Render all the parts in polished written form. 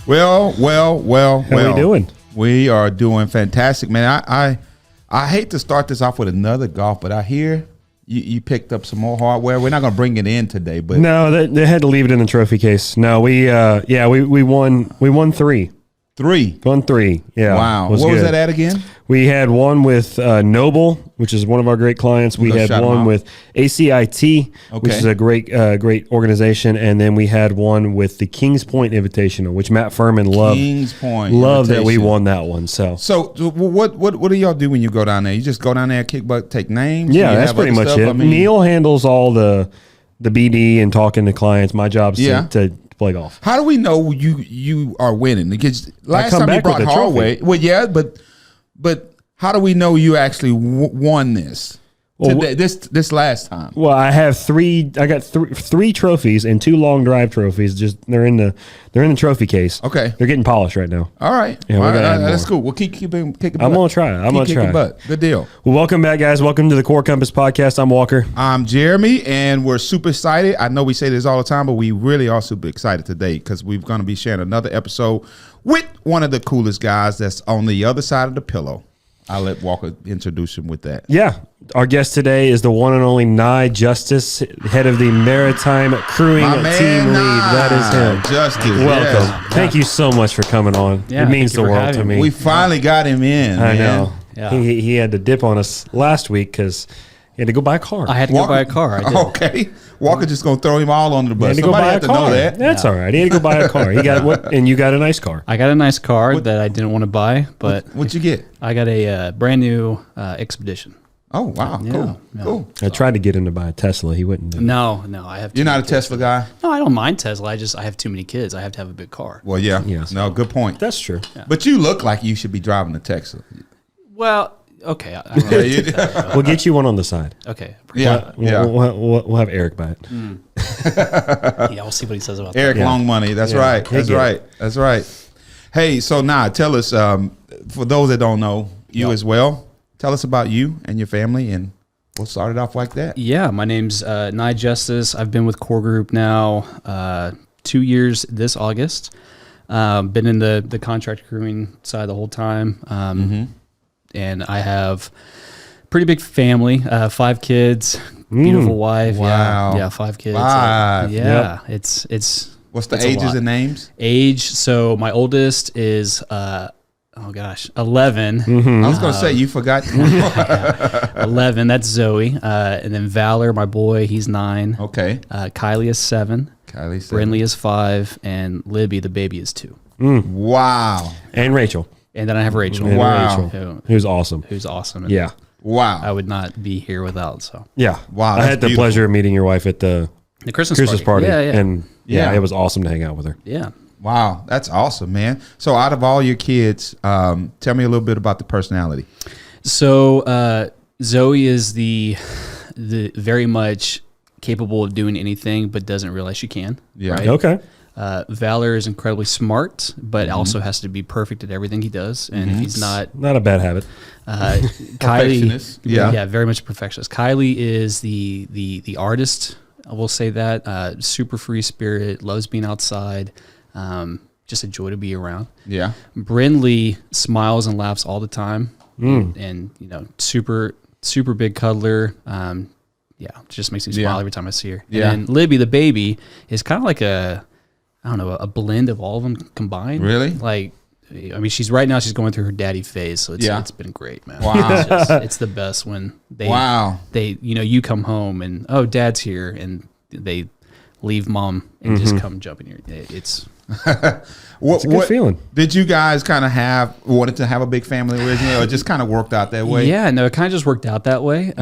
Well. How are we doing? We are doing fantastic, man. I hate to start this off with another golf, but I hear you picked up some more hardware. We're not going to bring it in today, but No, they had to leave it in the trophy case. No, we won three. Won three. Yeah. Wow. What was that at again? We had one with Noble, which is one of our great clients. We had one with ACIT, which is a great organization, and then we had one with the Kings Point Invitational, which Matt Furman loved. Kings Point. Loved that we won that one. So what do y'all do when you go down there? You just go down there, kick butt, take names? Yeah, that's pretty much it. Neil handles all the BD and talking to clients. My job's to play golf. How do we know you are winning? Because last time you brought hardware, but how do we know you actually won this? Well, this last time. Well, I have three. I got three trophies and 2 long drive trophies. Just they're in the trophy case. Okay, they're getting polished right now. All right, yeah, that's cool. We'll keep kicking butt. I'm gonna try. I'm gonna try. Butt. Good deal. Well, welcome back, guys. Welcome to the Core Compass podcast. I'm Walker. I'm Jeremy, and we're super excited. I know we say this all the time, but we really are super excited today because we're going to be sharing another episode with one of the coolest guys that's on the other side of the pillow. I'll let Walker introduce him with that. Yeah. Our guest today is the one and only Nye Justice, head of the Maritime Crewing Team Lead. That is him. Justice. Welcome. Yes. Thank you so much for coming on. Yeah, it means the world to me. We finally got him in. I know. Yeah. He had to dip on us last week because he had to go buy a car. I had to go buy a car. I did. Okay. Walker just going to throw him all under the bus. He had to go buy a car. Know that. That's all right. He had to go buy a car. And you got a nice car. I got a nice car that I didn't want to buy, but what'd you get? I got a brand new Expedition. Oh, wow. Cool. Yeah. Cool. I tried to get him to buy a Tesla. He wouldn't do it. No, I have. You're not a Tesla guy? No, I don't mind Tesla. I have too many kids. I have to have a big car. Well, yeah. Yes. No, good point. That's true. Yeah. But you look like you should be driving a Tesla. Well, okay. We'll get you one on the side. Okay. Yeah. We'll have Eric buy it. Yeah, we'll see what he says about Eric that. Long Money. That's right. That's right. Hey, so now tell us, for those that don't know you as well, tell us about you and your family, and we'll start it off like that. Yeah, my name's Nye Justice. I've been with Core Group now 2 years this August. Been in the contract crewing side the whole time. And I have pretty big family, 5 kids, beautiful wife. Wow. Yeah, 5 kids. 5. It's What's the ages and names? Age. So my oldest is 11. I was going to say, you forgot. 11, that's Zoe. And then Valor, my boy, he's 9. Okay. Kylie is 7. Brindley is 5. And Libby, the baby, is 2. Wow. And Rachel. And then I have Rachel. And Wow. Rachel, who's awesome. Who's awesome. And Yeah. Wow. I would not be here without, so. Yeah. Wow, I that's had the beautiful. pleasure of meeting your wife at the Christmas party. Yeah. And Yeah. it was awesome to hang out with her. Yeah. Wow. That's awesome, man. So out of all your kids, tell me a little bit about the personality. So Zoe is the very much capable of doing anything, but doesn't realize she can. Yeah. Right? Okay. Valor is incredibly smart, but also has to be perfect at everything he does. And if he's not, Not a bad habit. Perfectionist. Kylie, Yeah. very much a perfectionist. Kylie is the artist. I will say that super free spirit, loves being outside, just a joy to be around. Yeah. Brindley smiles and laughs all the time, and super big cuddler. Just makes me smile every time I see her. Yeah. And then Libby, the baby, is kind of like a blend of all of them combined. Really? Like, I mean, she's going through her daddy phase, so it's been great, man. Wow. It's the best when they you come home and dad's here, and they leave mom and just come jump in here. It's It's a good feeling. Did you guys kind of wanted to have a big family originally, or it just kind of worked out that way? Yeah, no, it kind of just worked out that way.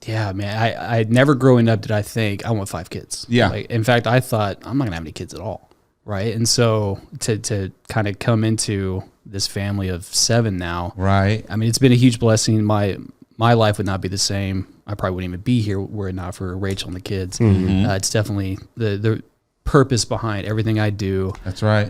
Yeah, man. I never growing up did I think I want 5 kids. Yeah. Like, in fact, I thought I'm not gonna have any kids at all. Right. And so to kind of come into this family of 7 now. Right. I mean, it's been a huge blessing. My life would not be the same. I probably wouldn't even be here were it not for Rachel and the kids. It's definitely the purpose behind everything I do. That's right.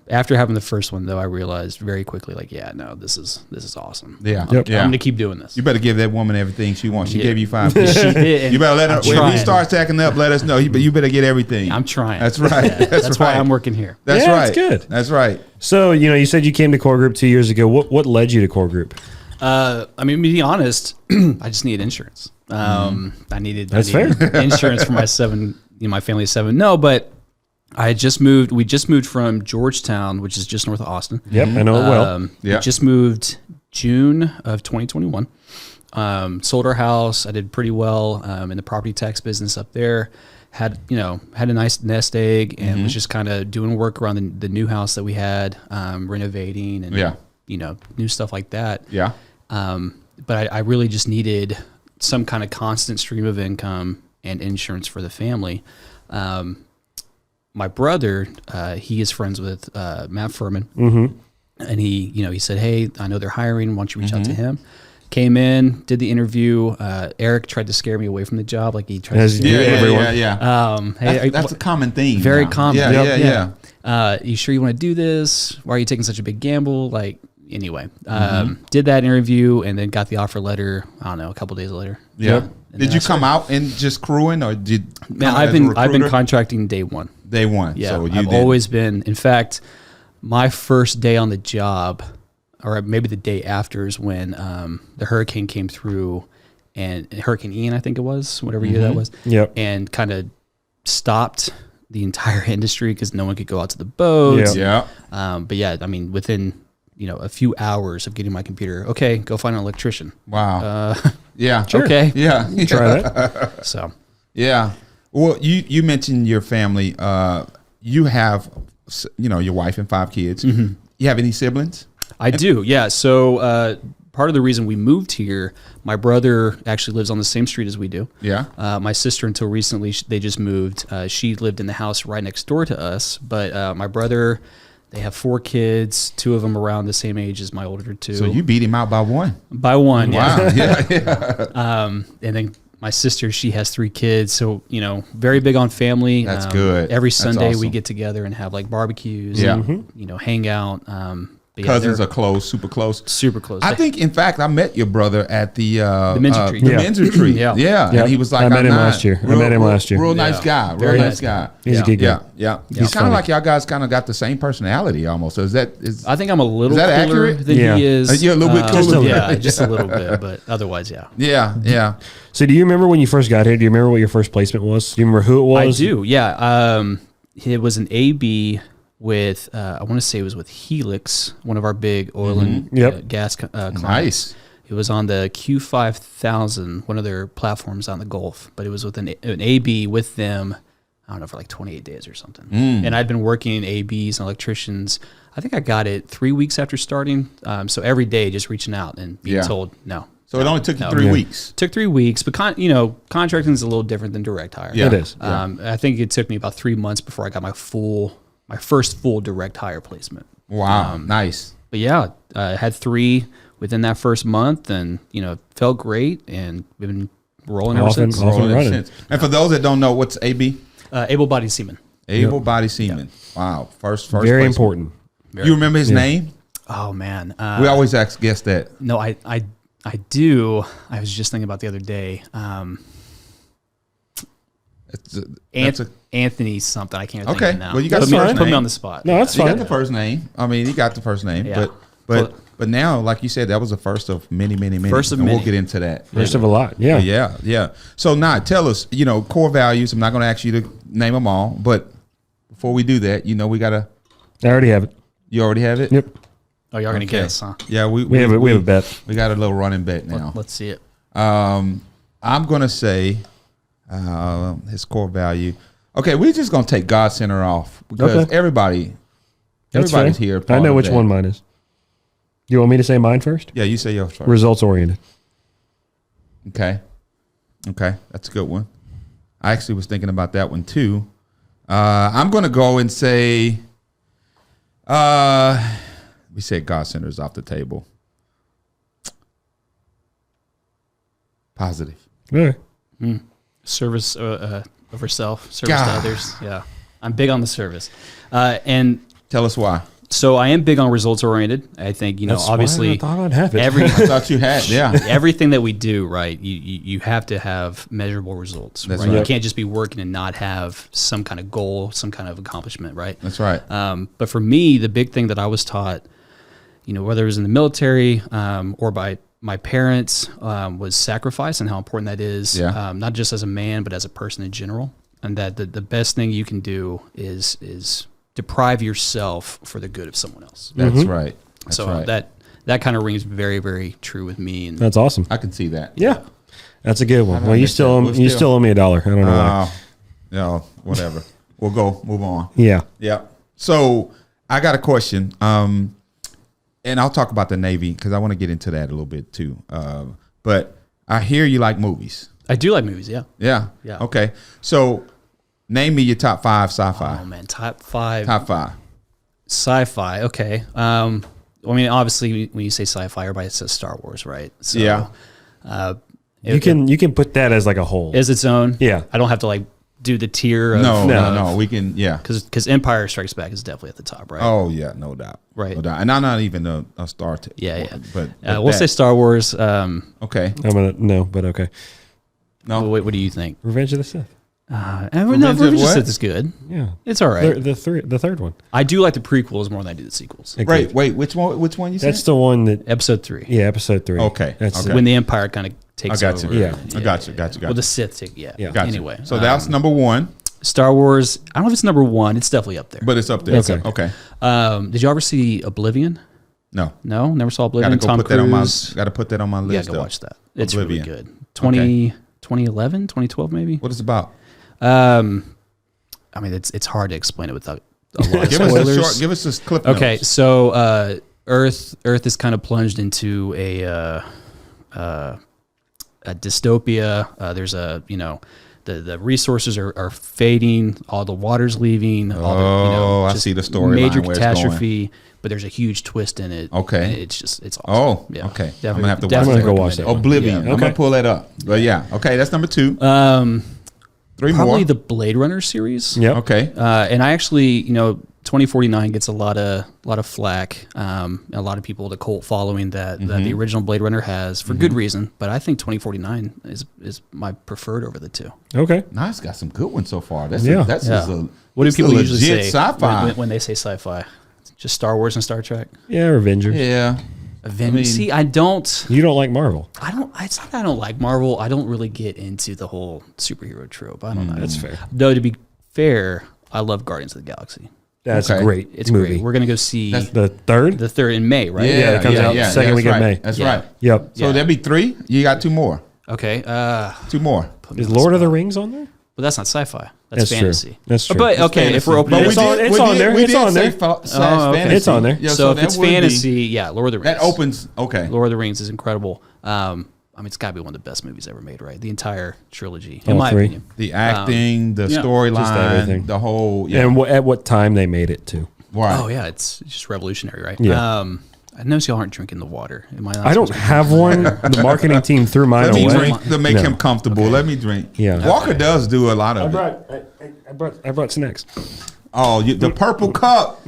After having the first one, though, I realized very quickly, like, yeah, no, this is awesome. Yeah. I'm going to keep doing this. You better give that woman everything she wants. She gave you 5 kids. She did. You better let her. When he starts acting up, let us know. But you better get everything. I'm trying. That's right. Yeah, that's why I'm working here. That's yeah, right. That's good. That's right. So, you said you came to Core Group 2 years ago. What led you to Core Group? I mean, to be honest, I just needed insurance. I needed insurance for my my family of 7. No, but I had just moved. We just moved from Georgetown, which is just north of Austin. Yep, I know it well. We just moved June of 2021. Sold our house. I did pretty well in the property tax business up there. Had a nice nest egg and was just kind of doing work around the new house that we had, renovating and new stuff like that. Yeah. But I really just needed some kind of constant stream of income and insurance for the family. My brother, he is friends with Matt Furman, and he said, "Hey, I know they're hiring. Why don't you reach out to him?" Came in, did the interview. Eric tried to scare me away from the job, like he tried to scare everyone. Hey, that's a common theme. Very common. Yeah. You sure you want to do this? Why are you taking such a big gamble? Anyway, did that interview and then got the offer letter. I don't know, a couple days later. Yeah. Did you come out and just crewing, or did? Man, I've been contracting day one. Day one. Yeah, so I've always been. In fact, my first day on the job, or maybe the day after, is when the hurricane came through, and Hurricane Ian, I think it was, whatever year that was. Yep. And kind of stopped the entire industry because no one could go out to the boats. Yeah. But yeah, I mean, within a few hours of getting my computer, okay, go find an electrician. Wow. Yeah. Sure. Okay. Yeah. Try that. So. Yeah. Well, you mentioned your family. You have, your wife and 5 kids. You have any siblings? I do. Yeah. So part of the reason we moved here, my brother actually lives on the same street as we do. Yeah. My sister, until recently, they just moved. She lived in the house right next door to us. But my brother, they have 4 kids, 2 of them around the same age as my older 2. So you beat him out by 1. By 1, wow. Yeah. And then my sister, she has 3 kids. So, very big on family. That's good. Every Sunday awesome. We get together and have barbecues. Yeah. And, hang out. Cousins are close, super close. Super close. I think, in fact, I met your brother at the men's retreat. The men's retreat. Yeah. And he was like, I met him last year. Real nice guy. Very nice guy. He's a good guy. Yeah. He's kind of like y'all guys kind of got the same personality almost. So I think I'm a little cooler accurate? than he is. You're a little bit cooler. Just a little bit, but otherwise, yeah. Yeah. So do you remember when you first got here? Do you remember what your first placement was? Do you remember who it was? I do, yeah. It was an AB with, I want to say it was with Helix, one of our big oil and gas clients. Nice. It was on the Q5000, one of their platforms on the Gulf, but it was with an AB with them, I don't know, for 28 days or something. And I'd been working ABs and electricians. I think I got it 3 weeks after starting. So every day just reaching out and being told no. So it only took you 3 weeks. Took 3 weeks, but contracting is a little different than direct hire. Yeah. It is. I think it took me about 3 months before I got my first full direct hire placement. Wow, nice. But yeah, I had 3 within that first month, and it felt great, and we've been rolling ever since. And for those that don't know, what's AB? Able-bodied seaman. Able-bodied seaman. Wow, first very placement. important. You remember his name? Oh man, we always ask guess that. No, I do. I was just thinking about the other day. Anthony something. I can't think of it now. Well, you got the first name. Put me on the spot. No, that's fine. You got the first name. I mean, he got the first name. Yeah. But now, like you said, that was the first of many. First of and many. We'll get into that. First of a lot. Yeah. Yeah. So, Nye, tell us, core values. I'm not going to ask you to name them all, but before we do that, we got to. I already have it. You already have it? Yep. Oh, y'all going to guess, huh? Yeah, we have a bet. We got a little running bet now. Let's see it. I'm going to say his core value. Okay, we're just going to take God Center off because everybody's here. I know which one mine is. You want me to say mine first? Yeah, you say yours first. Results oriented. Okay, that's a good one. I actually was thinking about that one too. I'm going to go and say, we said God Center is off the table. Positive. All right. Service over self, service to others. Yeah, I'm big on the service. And tell us why. So I am big on results oriented. I think, That's obviously why I thought I'd have it. every I thought you had, yeah. everything that we do, right? You have to have measurable results. That's right? right. You can't just be working and not have some kind of goal, some kind of accomplishment, right? That's right. But for me, the big thing that I was taught, whether it was in the military or by my parents, was sacrifice and how important that is, not just as a man, but as a person in general. And that the best thing you can do is deprive yourself for the good of someone else. That's right. That's so right. that kind of rings very, very true with me. And That's awesome. I can see that. Yeah. That's a good one. Well, you still owe me $1. I don't know why. No, whatever. We'll go. Move on. Yeah. Yeah. So I got a question. And I'll talk about the Navy because I want to get into that a little bit too. But I hear you like movies. I do like movies, yeah. Yeah. Yeah. Okay. So name me your top 5 sci-fi. Oh man, top 5. Top 5. Sci-fi. Okay. Obviously, when you say sci-fi, everybody says Star Wars, right? So, Yeah. You can put that as like a whole. As its own. Yeah. I don't have to do the tier. Of, No. We can. Yeah. Because Empire Strikes Back is definitely at the top, right? Oh yeah, no doubt. Right. No doubt. And I'm not even a Star Trek. Yeah. But we'll say Star Wars. okay. But okay. No. What do you think? Revenge of the Sith. Revenge of the Sith is good. Yeah. It's all right. The third one. I do like the prequels more than I do the sequels. Wait. Which one you said? That's the one that Episode 3. Yeah, episode 3. Okay. That's okay. When the Empire kind of takes I got you. over. Yeah. I got you. Well, the Sith take, Yeah. Got you. Anyway. So that's number 1. Star Wars, I don't know if it's number 1. It's definitely up there. But it's up there. It's Okay. up there. Did you ever see Oblivion? No. No? Never saw Oblivion? Gotta go Tom put that on my. Cruise? Gotta put that on my list. Yeah, go watch that. It's Oblivion. really good. 2011, 2012 maybe? What is it about? It's hard to explain it without a lot of Give us spoilers. a short. Give us a clip notes. Okay, so Earth is kind of plunged into a dystopia. There's the resources are fading, all the water's leaving. I see the storyline Major where it's catastrophe, but there's a huge twist in it. Okay. and it's awesome. Oh, Yeah, okay. I'm definitely- gonna have to definitely go watch recommend that. it. Oblivion. Yeah. I'm gonna pull that up. But yeah. Okay, that's number 2. 3 Probably more. the Blade Runner series. Yep. Okay. And I actually, 2049 gets a lot of flack. A lot of people, the cult following that the original Blade Runner has for good reason. But I think 2049 is my preferred over the two. Okay. Nice. Got some good ones so far. That's Yeah. What do people usually say sci-fi. when they say sci-fi? Just Star Wars and Star Trek. Yeah, Avengers. Yeah. Avengers. See, I don't. You don't like Marvel. It's not that I don't like Marvel. I don't really get into the whole superhero trope. I don't know. That's fair. Though to be fair, I love Guardians of the Galaxy. That's Okay. a great It's movie. great. We're gonna go see The third? the 3rd in May, right? Yeah, it comes out second that's week of right. May. That's Yeah. right. Yep. So that'd be 3. You got 2 more. Okay. 2 more. Put me Is on the Lord of the spot. Rings on there? But that's not sci-fi. That's That's true. fantasy. That's true. But It's okay, Fantasy. if we're opening, But It's on- it's on there. We It's did on say there. slash okay. fantasy. It's on there. Yeah, so if that it's would be- fantasy, yeah, Lord of the Rings. that opens. Okay. Lord of the Rings is incredible. It's got to be one of the best movies ever made, right? The entire trilogy, in All my 3. opinion. The acting, the yeah. storyline, Just everything. the whole. Yeah. And at what time they made it too? right. Oh yeah, it's just revolutionary, right? Yeah. I notice y'all aren't drinking the water. Am I? Not I don't supposed to- have one. The marketing team threw mine Let me away. drink to make No. him comfortable. Let me drink. Yeah. Walker does do a lot of it. I brought snacks. Oh, the purple cup.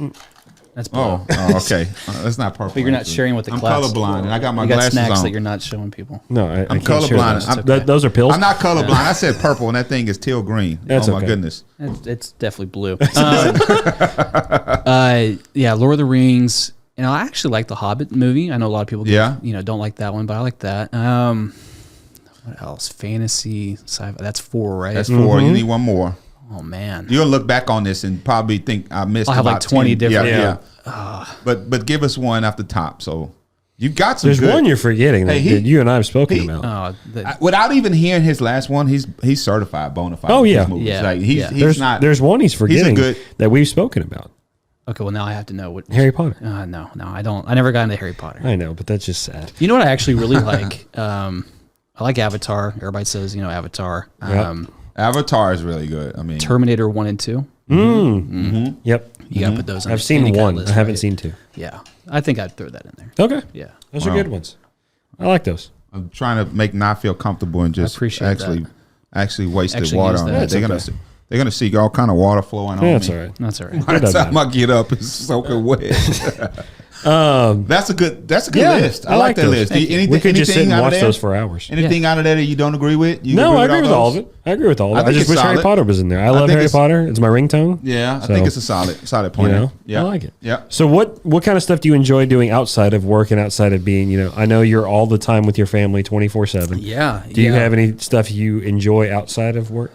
That's blue. Oh, okay. That's not purple. But you're not sharing with the I'm class. colorblind, and I got my You got glasses snacks on. that you're not showing people. No, I I'm can't share colorblind. those. I'm- Those are pills. I'm not colorblind. I said purple, and that thing is teal green. That's oh my okay. goodness. It's definitely blue. Yeah, Lord of the Rings. I actually like the Hobbit movie. I know a lot of people, don't like that one, but I like that. What else? Fantasy, sci-fi. That's 4, right? That's 4. You need one more. Oh man, You'll look back on this and probably think I missed. I'll have about like 20 10. different- Yeah. But give us one off the top. So you got some. There's good. one you're forgetting that, Hey, that you and I have spoken he- about. Without even hearing his last one, he's certified bona fide. Oh, with yeah. his movies. Yeah. Like he's Yeah. he's not. There's one he's forgetting good- that we've spoken about. okay. Well, now I have to know what Harry Potter. No, I don't. I never got into Harry Potter. I know, but that's just sad. You know what I actually really like? I like Avatar. Everybody says Avatar. Avatar is really good. I mean, Terminator 1 and 2. Yep. You gotta put those on. I've seen any kind of one. list, I haven't right? seen 2. Yeah, I think I'd throw that in there. Okay. Yeah. Those are good ones. I like those. I'm trying to make Nye feel comfortable and just appreciate actually waste Actually the water use on that. that. That's They're gonna okay. They're gonna see all kind of water flowing on me. That's all right. That's all right. By the time I get up, it's soaking wet. That's a good list. I like that list. We could just sit and watch those for hours. Anything out of there that you don't agree with? No, I agree with all of it. I agree with all of it. I just wish Harry Potter was in there. I love Harry Potter. It's my ringtone. Yeah, I think it's a solid point. You know? Yeah, I like it. Yeah. So what kind of stuff do you enjoy doing outside of work and outside of being, I know you're all the time with your family 24/7. Yeah. Do you have any stuff you enjoy outside of work?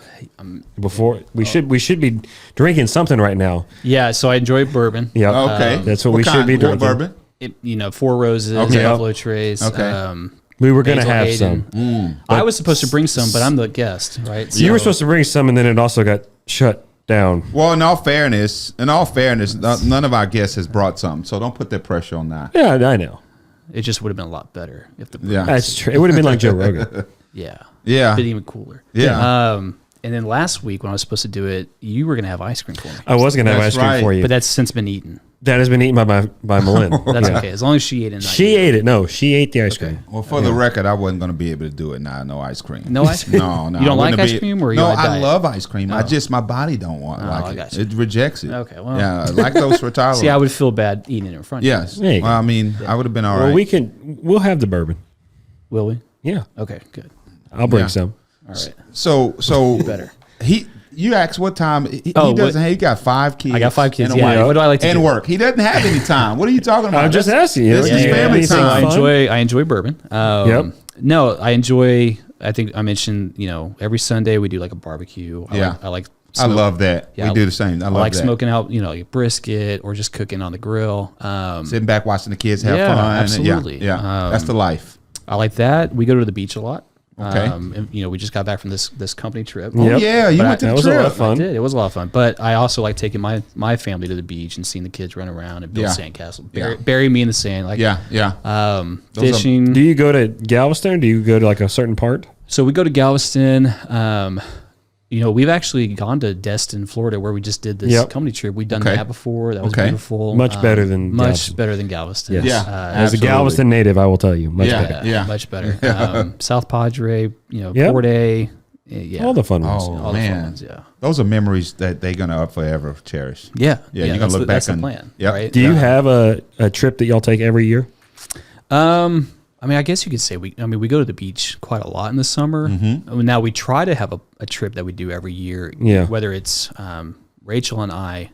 Before we should be drinking something right now. Yeah, so I enjoy bourbon. Yeah. Okay. That's what we should be drinking. Bourbon? Four Roses, Buffalo Trace. Okay. We were going to have Hayden. some. I was supposed to bring some, but I'm the guest, right? So you were supposed to bring some, and then it also got shut down. Well, in all fairness, none of our guests has brought some, so don't put that pressure on that. Yeah, I know. It just would have been a lot better if the That's true. It would have been like Joe Rogan. Yeah. Yeah. Been even cooler. Yeah. And then last week when I was supposed to do it, you were going to have ice cream for me. I was going to have ice cream for you. But that's since been eaten. That has been eaten by Malin. That's okay. As long as she ate it. She ate it. No, she ate the ice cream. Well, for the record, I wasn't going to be able to do it now. No ice cream. No ice cream? No. You don't like ice cream? Or you no, on a I diet? love ice cream. My body don't want I it. you. It rejects it. Okay, well. Yeah, lactose intolerant. See, I would feel bad eating it in front of you. Yes. Well, I mean, I would have been all right. Well, we'll have the bourbon. Will we? Yeah. Okay, good. I'll bring some. All right. So better. You asked what time he doesn't. He got 5 kids. I got 5 kids. And a Yeah. wife What do I like to and do? work? He doesn't have any time. What are you talking about? I'm just asking. This is family Anything time. fun? I enjoy bourbon. Yep. No, I enjoy. I think I mentioned. every Sunday we do like a barbecue. I like. I love that. Yeah, we do the same. I love like that. smoking out. Like brisket or just cooking on the grill. Sitting back watching the kids have fun. Absolutely. Yeah. That's the life. I like that. We go to the beach a lot. Okay. And, we just got back from this company trip. Oh, yeah, you went to the trip. That was a lot of fun. I did. It was a lot of fun. But I also like taking my family to the beach and seeing the kids run around and build sandcastles. Bury me in the sand. Like fishing. Do you go to Galveston? Or do you go to like a certain part? So we go to Galveston. We've actually gone to Destin, Florida, where we just did this company trip. We've done that before. That was beautiful. Much better than Galveston. Yes. Yeah. As a Galveston native, I will tell you, much better. Yeah. Much better. South Padre, Port A. Yeah. All the fun ones. Oh, All man. the fun ones, yeah. Those are memories that they're going to forever cherish. Yeah. Yeah, you're going to look back that's on. the plan. Yep. Right? Do you have a trip that y'all take every year? I guess you could say we go to the beach quite a lot in the summer. Now we try to have a trip that we do every year. Yeah. Whether it's Rachel and I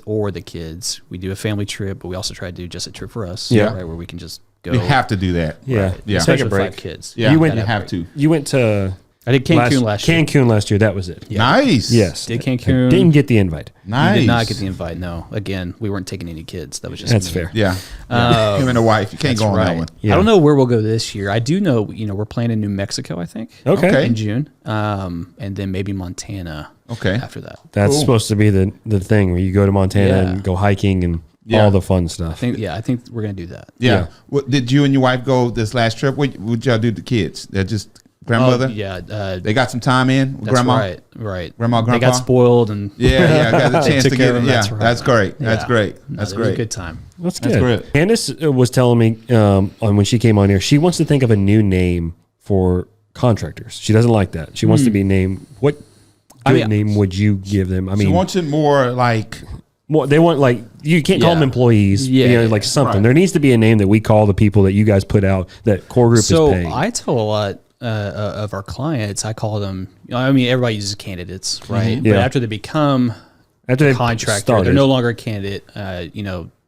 or the kids, we do a family trip, but we also try to do just a trip for us. Yeah. Right, where we can just go. You have to do that. Yeah. Yeah. Especially Take a with break. 5 kids. Yeah. You went- you have to. You went to I did Cancun last year. Cancun last year. That was it. Yeah. Nice. Yes. Did Cancun. Didn't get the invite. Nice. You did not get the invite. No. Again, we weren't taking any kids. That was just That's me. fair. Yeah. Him and the wife. You can't go on that one. Yeah. I don't know where we'll go this year. I do know, we're planning New Mexico, I think. Okay. In June. And then maybe Montana. Okay. After that. That's Cool. supposed to be the thing where you go to Montana and go hiking and all the fun stuff. I think we're gonna do that. Yeah. What, did you and your wife go this last trip? What would y'all do to the kids? They're just grandmother? They got some time in with that's grandma? Right. Grandma, grandpa? They got spoiled and Yeah, got the chance took to care get of it. them. Yeah, That's right. that's great. That's Yeah. great. No, That's it was a great. good time. That's That's good. great. Candace was telling me on when she came on here, she wants to think of a new name for contractors. She doesn't like that. She wants to be named. What name would you give them? I She mean, wants it more like they want like you can't call them employees. Like something. Right. There needs to be a name that we call the people that you guys put out that core group is paying. So I tell a lot of our clients. I call them. Everybody uses candidates, right? But Yeah. after they become After a they've contractor, started. they're no longer a candidate.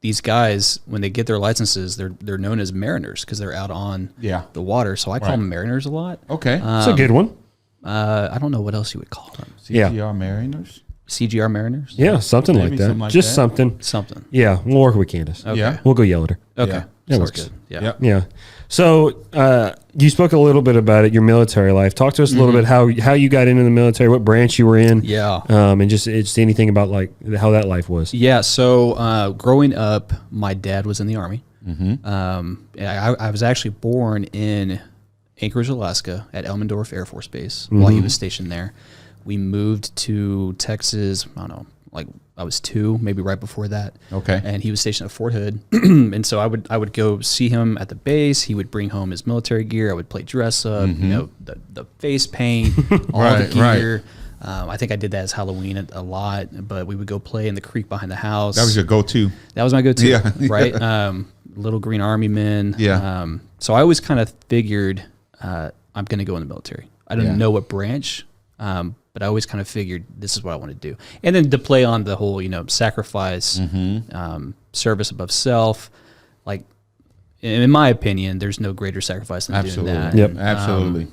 These guys, when they get their licenses, they're known as mariners because they're out on the water. So I call them mariners a lot. okay. It's a good one. I don't know what else you would call them. CGR Mariners? CGR mariners. Yeah, something like Maybe that. something like Just that. something. Yeah, we'll work with Candace. Okay. Yeah. We'll go yell at her. Okay. Yeah. That Sounds works. good. Yeah. Yep. Yeah. So you spoke a little bit about it, your military life. Talk to us a little bit how you got into the military, what branch you were in. Yeah. And just anything about like how that life was. Yeah. So growing up, my dad was in the Army. I was actually born in Anchorage, Alaska, at Elmendorf Air Force Base while he was stationed there. We moved to Texas, I don't know, like I was 2, maybe right before that. Okay. And he was stationed at Fort Hood. And so I would go see him at the base. He would bring home his military gear. I would play dress up, the face paint, all the gear. I think I did that as Halloween a lot, but we would go play in the creek behind the house. That was your go-to. That was my go-to, Yeah. right? Little Green Army men. Yeah. So I always kind of figured I'm going to go in the military. I didn't Yeah. know what branch, but I always kind of figured this is what I want to do. And then to play on the whole, sacrifice, service above self, like in my opinion, there's no greater sacrifice than Absolutely. doing that. Yep. And, Absolutely.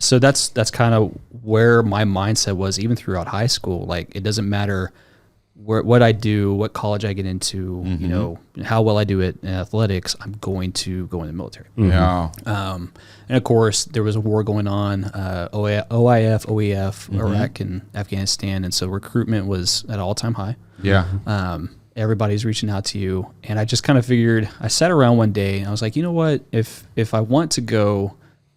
so that's kind of where my mindset was even throughout high school. Like it doesn't matter what I do, what college I get into, how well I do it in athletics, I'm going to go in the military. Yeah. And of course, there was a war going on, OIF, OEF, Iraq and Afghanistan, and so recruitment was at an all-time high. Yeah. Everybody's reaching out to you, and I just kind of figured. I sat around one day, and I was like, you know what? If I want to go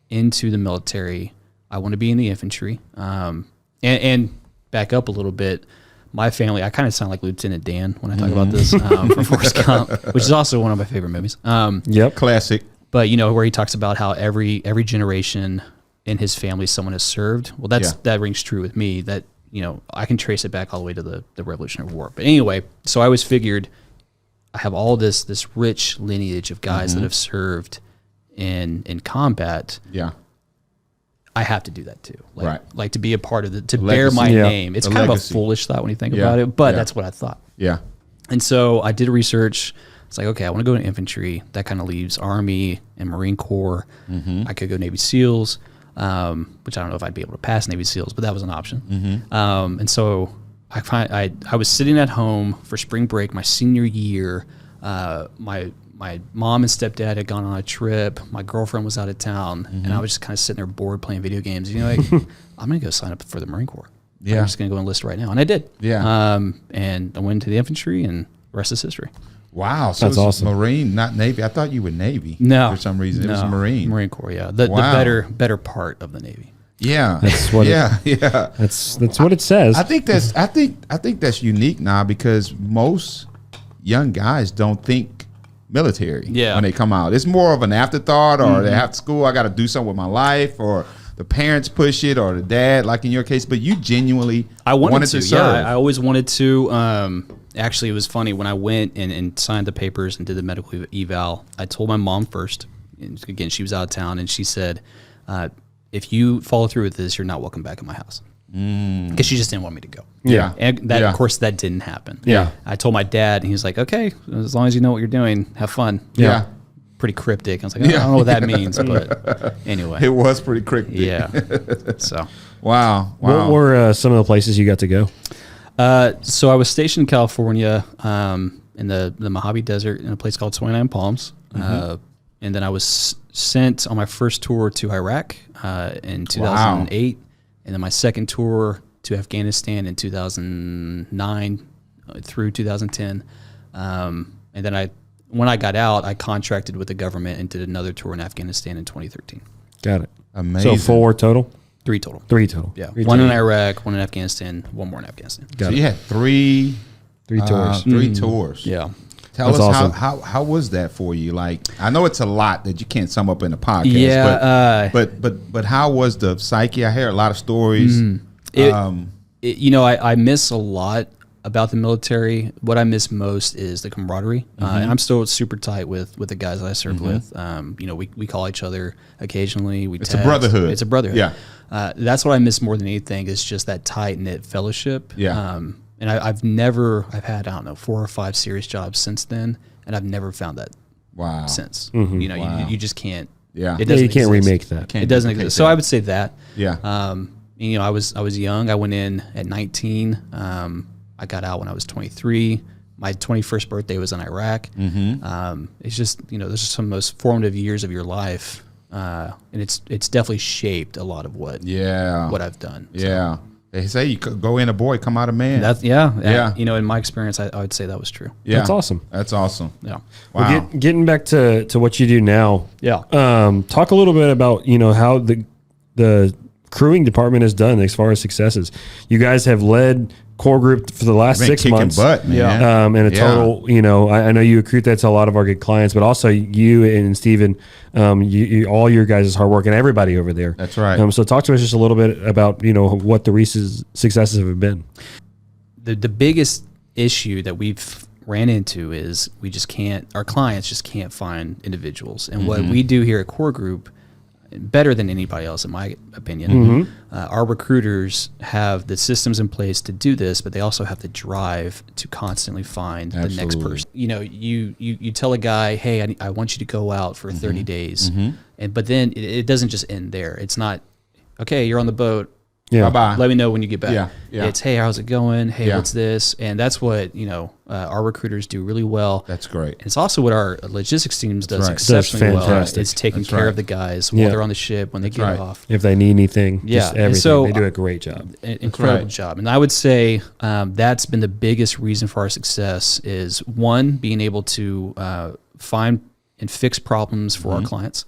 into the military, I want to be in the infantry. And back up a little bit. My family, I kind of sound like Lieutenant Dan when I talk about this from Forrest Gump, which is also one of my favorite movies. Yep. Classic. But where he talks about how every generation in his family someone has served. Well, that rings true with me. That I can trace it back all the way to the Revolutionary War. But anyway, so I always figured I have all this rich lineage of guys that have served in combat. Yeah. I have to do that too. Right. Like to be a part of to legacy. bear my Yeah. name. It's The kind legacy. of a foolish thought when you think Yeah. about it, but Yeah. that's what I thought. Yeah. And so I did research. It's like, okay, I want to go to infantry. That kind of leaves Army and Marine Corps. I could go Navy SEALs, which I don't know if I'd be able to pass Navy SEALs, but that was an option. And so I was sitting at home for spring break my senior year. My mom and stepdad had gone on a trip. My girlfriend was out of town, and I was just kind of sitting there bored playing video games. I'm going to go sign up for the Marine Corps. Yeah. I'm just going to go enlist right now. And I did. Yeah. And I went into the infantry, and the rest is history. Wow. So That's it's awesome. Marine, not Navy. I thought you were Navy. No. For some reason. It was Marine. Marine Corps, yeah. The Wow. better part of the Navy. Yeah. That's what yeah. That's what it says. I think that's unique now because most young guys don't think military Yeah. when they come out. It's more of an afterthought, or they have school, I got to do something with my life, or the parents push it, or the dad, like in your case. But you genuinely wanted to serve. Yeah, I always wanted to. Actually, it was funny when I went and signed the papers and did the medical eval. I told my mom first. And again, she was out of town, and she said, "If you follow through with this, you're not welcome back in my house." Because she just didn't want me to go. Yeah. And that, Yeah. of course, that didn't happen. Yeah. I told my dad, and he was like, "Okay, as long as you know what you're doing, have fun." Yeah. Pretty cryptic. I was like, I don't know what that means, but anyway. It was pretty cryptic. Yeah. So, Wow. What were some of the places you got to go? so I was stationed in California, in the Mojave Desert in a place called 29 Palms. And then I was sent on my first tour to Iraq, in 2008. And then my second tour to Afghanistan in 2009 through 2010. And then when I got out, I contracted with the government and did another tour in Afghanistan in 2013. Got it. Amazing. So 4 total? 3 total. 3 total. Yeah. Three One in total. Iraq, one in Afghanistan, one more in Afghanistan. So you had three 3 tours. Three tours. Yeah. Tell That's us awesome. how was that for you? Like, I know it's a lot that you can't sum up in a podcast. Yeah, but how was the psyche? I hear a lot of stories. I miss a lot about the military. What I miss most is the camaraderie. And I'm still super tight with the guys that I served with. We call each other occasionally. It's a brotherhood. It's a brotherhood. Yeah. That's what I miss more than anything is just that tight knit fellowship. Yeah. And I've had, I don't know, 4 or 5 serious jobs since then. And I've never found that Wow. since. Wow. You just can't. Yeah. It Yeah, you doesn't can't exist. remake that. Can't It doesn't duplicate exist. So that. I would say that. Yeah. I was young. I went in at 19. I got out when I was 23. My 21st birthday was in Iraq. It's just, those are some most formative years of your life. And it's definitely shaped a lot of what I've done. So Yeah. They say you could go in a boy, come out a man. that's, Yeah. in my experience, I would say that was true. yeah. That's awesome. That's awesome. Yeah. Wow. Well, getting back to what you do now. Yeah. Talk a little bit about how the crewing department has done as far as successes. You guys have led core group for the last 6 months. Butt, man. And a total, I know you accrete that to a lot of our good clients, but also you and Steven, you all your guys' hard work and everybody over there. That's right. So talk to us just a little bit about, what the Reese's successes have been. The biggest issue that we've ran into is our clients just can't find individuals. And what we do here at Core Group, better than anybody else, in my opinion, our recruiters have the systems in place to do this, but they also have the drive to constantly find the next person. You tell a guy, hey, I want you to go out for 30 days. But then it doesn't just end there. It's not, okay, you're on the boat. Yeah. Bye-bye. Let me know when you get back. Yeah. It's, hey, how's it going? Hey, what's this? And that's what, our recruiters do really well. That's great. And it's also what our logistics teams does exceptionally well. It's taking care of the guys while they're on the ship, when they get off. If they need anything, just everything. So, they do a great job. Incredible job. And I would say that's been the biggest reason for our success is, one, being able to find and fix problems for our clients.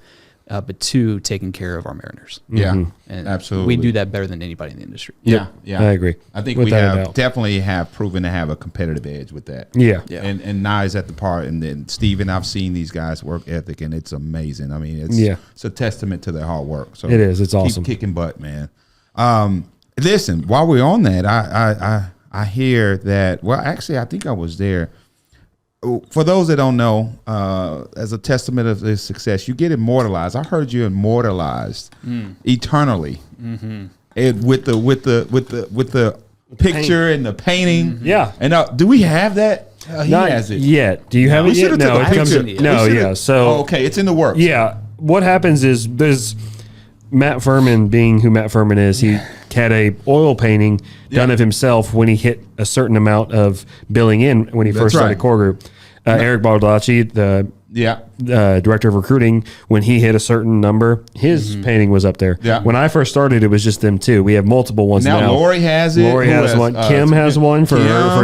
But two, taking care of our mariners. Yeah, and absolutely. We do that better than anybody in the industry. Yeah, I agree. I think we definitely have proven to have a competitive edge with that. Yeah. And Nye's at the part, and then Steven, I've seen these guys' work ethic, and it's amazing. I mean, it's a testament to their hard work. So it is. It's awesome. Keep kicking butt, man. Listen, while we're on that, I hear that. Well, actually, I think I was there. For those that don't know, as a testament of this success, you get immortalized. I heard you immortalized eternally, and with the picture and the painting. Yeah. And do we have that? He Not has it yet. Do you have it yet? No, it comes. So okay, it's in the works. Yeah. What happens is there's Matt Furman, being who Matt Furman is, he had a oil painting done of himself when he hit a certain amount of billing in when he first started Core Group. Eric Baldacci, the director of recruiting, when he hit a certain number, his painting was up there. Yeah. When I first started, it was just them two. We have multiple ones now. Lori has it. Lori has one. Kim has one for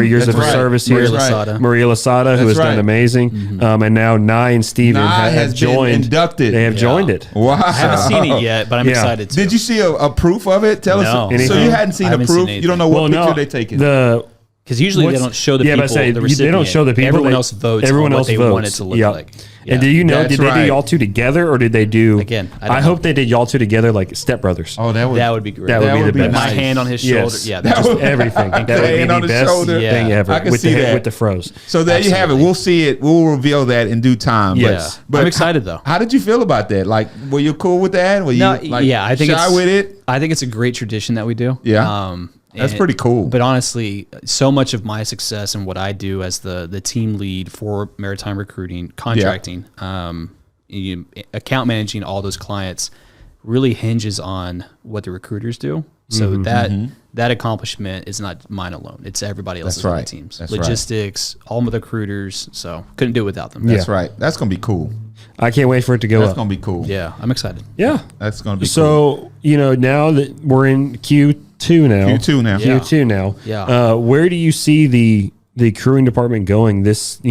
years of service here. Maria Lasada, who has done amazing. And now Nye and Steven have joined. Inducted. They have joined it. Wow. I haven't seen it yet, but I'm excited to. Did you see a proof of it? Tell us. Anything? So you hadn't seen a proof? You don't know what picture they're taking? Because usually they don't show the people. They don't show the people. Everyone else votes. Everyone else what they votes. want it to look like. Yeah. And do you know? Did they do y'all two together, or did they do? Again, I hope they did y'all two together like Step Brothers. Oh, that would be great. That would be the best. My hand on his shoulder. Yeah, that was everything. That would be the best thing ever. I can see that with the froze. So there you have it. We'll see it. We'll reveal that in due time. But I'm excited though. How did you feel about that? Like, were you cool with that? Were you I think shy with it? I think it's a great tradition that we do. Yeah. That's pretty cool. But honestly, so much of my success and what I do as the team lead for Maritime recruiting, contracting, account managing all those clients really hinges on what the recruiters do. So that accomplishment is not mine alone. It's everybody else's on the teams. That's Logistics, all of the recruiters. So couldn't do it without them. That's right. That's going to be cool. I can't wait for it to go That's up. going to be cool. Yeah, I'm excited. Yeah. That's going to be cool. So, now that we're in Q2 now. Yeah. Where do you see the crewing department going this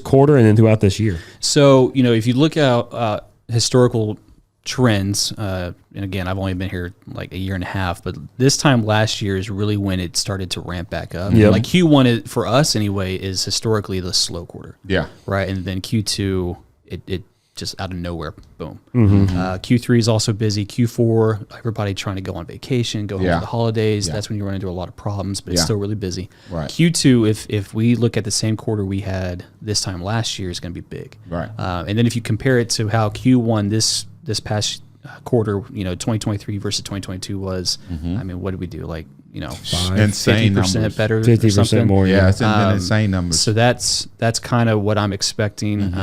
quarter and then throughout this year? So, if you look at historical trends, and again, I've only been here like a year and a half, but this time last year is really when it started to ramp back up. Yep. Like Q1 for us anyway is historically the slow quarter. Yeah. Right. And then Q2, it just out of nowhere, boom. Q3 is also busy. Q4, everybody trying to go on vacation, go home for the holidays. That's when you run into a lot of problems, but it's still really busy. Right. Q2, if we look at the same quarter we had this time last year, is going to be big. Right. And then if you compare it to how Q1 this past quarter, 2023 versus 2022 was, I mean, what did we do? Like, insane 50% numbers. better, 50% more. Yeah, it's been insane numbers. So that's kind of what I'm expecting.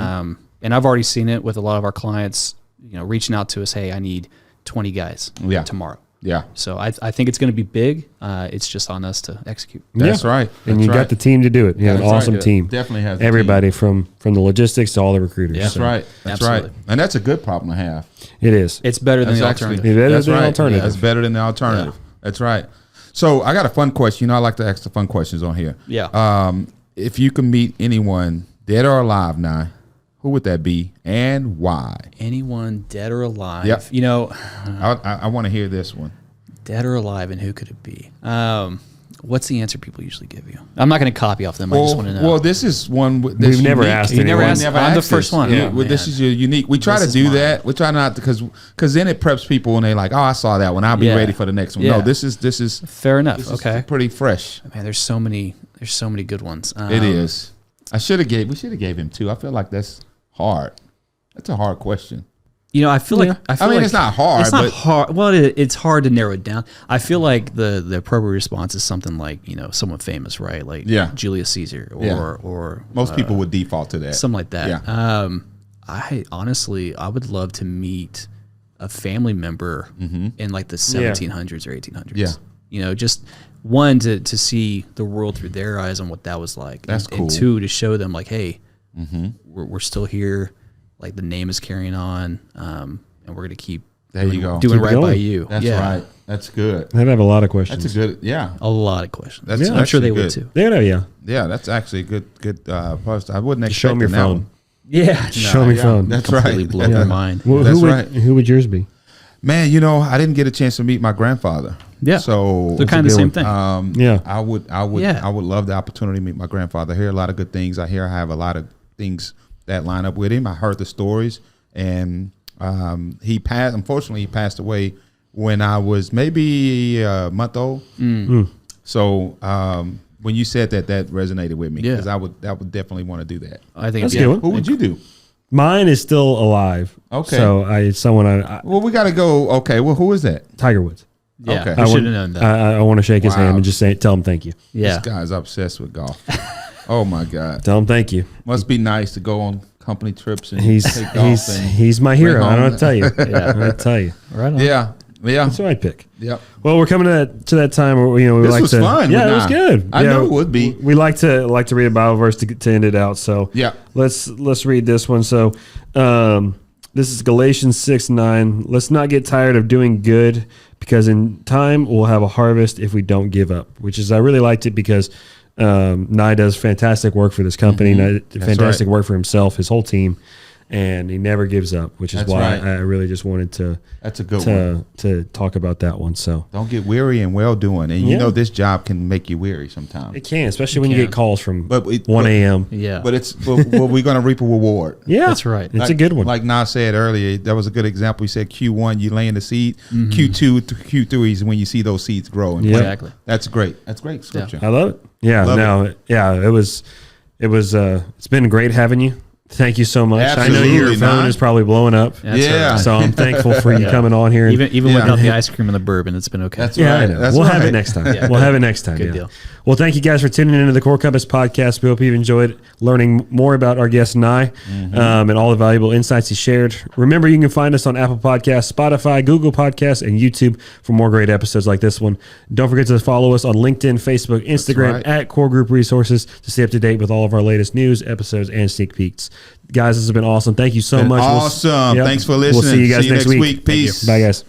And I've already seen it with a lot of our clients, reaching out to us, hey, I need 20 guys tomorrow. Yeah. So I think it's going to be big. It's just on us to execute. That's right. And you got the team to do it. You have an awesome team. Definitely has everybody from the logistics to all the recruiters. That's right. That's right. And that's a good problem to have. It is. It's better than the alternative. It's better than the alternative. That's right. So I got a fun question. I like to ask the fun questions on here. Yeah. If you can meet anyone, dead or alive, now, who would that be and why? Anyone dead or alive? Yep. I want to hear this one. Dead or alive, and who could it be? What's the answer people usually give you? I'm not going to copy off them. I just want to know. Well, this is one we've never asked. You never asked. I'm the first one. Yeah, this is your unique. We try to do that. We try not to because then it preps people and they're like, oh, I saw that one. I'll be ready for the next one. No, this is fair enough. This okay, is pretty fresh. Man, there's so many good ones. It is. We should have gave him 2. I feel like that's hard. That's a hard question. I feel like it's not hard. It's not hard. Well, it's hard to narrow it down. I feel like the appropriate response is something like someone famous, right? Like Julius Caesar or most people would default to that. Something like that. Yeah. I would love to meet a family member in like the 1700s or 1800s. Yeah. Just one to see the world through their eyes and what that was like. That's cool. And 2 to show them like, hey, we're still here. Like the name is carrying on, and we're gonna keep doing right by you. That's right. That's good. I'd have a lot of questions. That's a good, a lot of questions. I'm sure they would too. Yeah. That's actually a good post. I wouldn't expect. Show me your phone. Yeah, show me your phone. That's completely blow my mind. Well, who would yours be? Man, I didn't get a chance to meet my grandfather. Yeah, so they're kind of the same thing. I would love the opportunity to meet my grandfather. I hear a lot of good things. I have a lot of things that line up with him. I heard the stories, and he passed. Unfortunately, he passed away when I was maybe a month old. So when you said that resonated with me because I would definitely want to do that. I think that's a good one. Who would you do? Mine is still alive. Okay, so well, we got to go. Okay, well, who is that? Tiger Woods. Yeah, okay. I should have known that. I want to shake his hand and just tell him thank you. Yeah, this guy's obsessed with golf. Oh my God! Tell him thank you. Must be nice to go on company trips and take golf. He's my hero. I don't know what to tell you. I'm going to tell you. Right on. Yeah. That's what I'd pick. Yep. Well, we're coming to that time where we this like was to. Fun. Yeah, it was good. I know it would be. We like to read a Bible verse to end it out. So yeah, let's read this one. So this is Galatians 6:9. Let's not get tired of doing good, because in time we'll have a harvest if we don't give up. Which is I really liked it because Nye does fantastic work for this company. Fantastic work for himself, his whole team. And he never gives up, which is why I really just wanted to. That's a good one to talk about that one. So don't get weary in well doing, and this job can make you weary sometimes. It can, especially when you get calls from 1 a.m. Yeah, but we're going to reap a reward. Yeah, that's right. It's a good one. Like Nas said earlier, that was a good example. He said Q1 you laying the seed, Q2 to Q3 is when you see those seeds grow. Exactly. That's great. That's great scripture. I love it. Yeah, it was. It's been great having you. Thank you so much. Absolutely, I know your phone is probably blowing up. Right. So I'm thankful for you coming on here. Even without the ice cream and the bourbon, it's been okay. That's right. I know. We'll have it next time. We'll have it next time. Good deal. Well, thank you guys for tuning into the Core Compass podcast. We hope you've enjoyed learning more about our guest, Nye, and all the valuable insights he shared. Remember, you can find us on Apple Podcasts, Spotify, Google Podcasts, and YouTube for more great episodes like this one. Don't forget to follow us on LinkedIn, Facebook, Instagram, at Core Group Resources to stay up to date with all of our latest news, episodes, and sneak peeks. Guys, this has been awesome. Thank you so much. Awesome. Thanks for listening. We'll see you guys next week. Peace. Bye, guys.